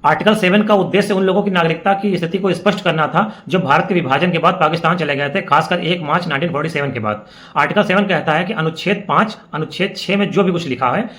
Article 7 का उद्देश्य उन लोगों की नागरिकता की स्थिति को स्पष्ट करना था जो भारत के विभाजन के बाद पाकिस्तान चले गए थे, खासकर 1 मार्च 1947 के बाद। आर्टिकल 7 कहता है कि अनुच्छेद 5 अनुच्छेद 6 में जो भी कुछ लिखा है,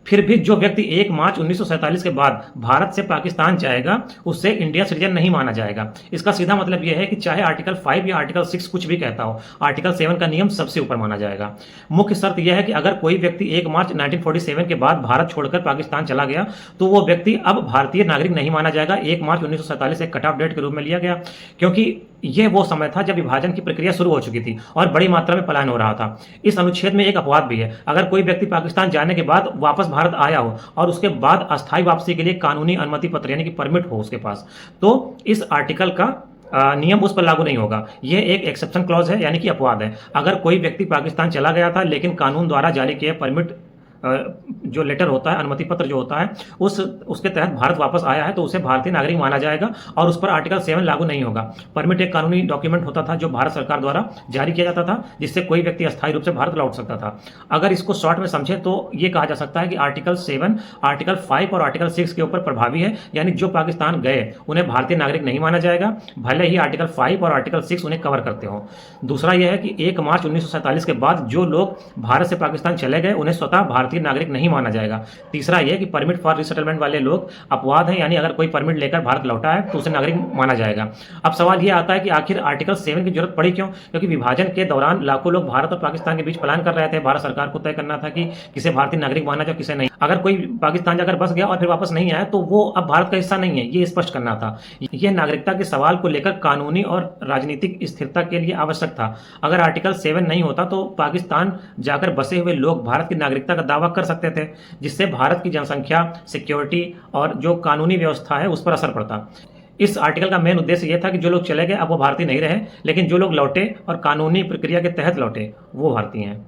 फिर भी जो व्यक्ति 1 मार्च 1947 के बाद भारत से पाकिस्तान जाएगा उसे इंडियन सिटीजन नहीं माना जाएगा। इसका सीधा मतलब यह है कि चाहे आर्टिकल 5 या आर्टिकल 6 कुछ भी कहता हो, आर्टिकल 7 का नियम सबसे ऊपर माना जाएगा। मुख्य शर्त यह है कि अगर कोई व्यक्ति 1 मार्च 1947 के बाद भारत छोड़कर पाकिस्तान चला गया तो वो व्यक्ति अब भारतीय नागरिक नहीं माना जाएगा। 1 मार्च 1947 एक कट ऑफ डेट के रूप में लिया गया, क्योंकि यह वो समय था जब विभाजन की प्रक्रिया शुरू हो चुकी थी और बड़ी मात्रा में पलायन हो रहा था। इस अनुच्छेद में एक अपवाद भी है। अगर कोई व्यक्ति पाकिस्तान जाने के बाद वापस भारत आया हो और उसके बाद अस्थायी वापसी के लिए कानूनी अनुमति पत्र यानी कि परमिट हो उसके पास, तो इस आर्टिकल का नियम उस पर लागू नहीं होगा। यह एक एक्सेप्शन क्लॉज है, यानी कि अपवाद है। अगर कोई व्यक्ति पाकिस्तान चला गया था लेकिन कानून द्वारा जारी किए परमिट जो लेटर होता है, अनुमति पत्र जो होता है, उसके तहत भारत वापस आया है तो उसे भारतीय नागरिक माना जाएगा और उस पर आर्टिकल 7 लागू नहीं होगा। परमिट एक कानूनी डॉक्यूमेंट होता था जो भारत सरकार द्वारा जारी किया जाता था, जिससे कोई व्यक्ति अस्थायी रूप से भारत लौट सकता था। अगर इसको शॉर्ट में समझे तो ये कहा जा सकता है कि आर्टिकल 7 आर्टिकल 5 और आर्टिकल 6 के ऊपर प्रभावी है, यानी जो पाकिस्तान गए उन्हें भारतीय नागरिक नहीं माना जाएगा, भले ही आर्टिकल 5 और आर्टिकल 6 उन्हें कवर करते हो। दूसरा यह है कि 1 मार्च 1947 के बाद जो लोग भारत से पाकिस्तान चले गए उन्हें स्वतः भारतीय नागरिक नहीं माना जाएगा। तीसरा यह कि परमिट फॉर रिसेटलमेंट वाले लोग अपवाद हैं, यानी अगर कोई परमिट लेकर भारत लौटा है तो उसे नागरिक माना जाएगा। अब सवाल यह आता है कि आखिर आर्टिकल 7 की जरूरत पड़ी क्यों? क्योंकि विभाजन के दौरान लाखों लोग भारत और पाकिस्तान के बीच पलायन कर रहे थे। भारत सरकार को तय करना था कि किसे भारतीय नागरिक माना जाए, किसे नहीं। अगर कोई पाकिस्तान जाकर बस गया और फिर वापस नहीं आया तो वो अब भारत का हिस्सा नहीं है, ये स्पष्ट करना था। यह नागरिकता के सवाल को लेकर कानूनी और राजनीतिक स्थिरता के लिए आवश्यक था। अगर आर्टिकल 7 नहीं होता तो पाकिस्तान जाकर बसे हुए लोग भारत की नागरिकता का दावा कर सकते थे, जिससे भारत की जनसंख्या, सिक्योरिटी और जो कानूनी व्यवस्था है उस पर असर पड़ता। इस आर्टिकल का मेन उद्देश्य यह था कि जो लोग चले गए अब वो भारतीय नहीं रहे, लेकिन जो लोग लौटे और कानूनी प्रक्रिया के तहत लौटे वो भारतीय हैं।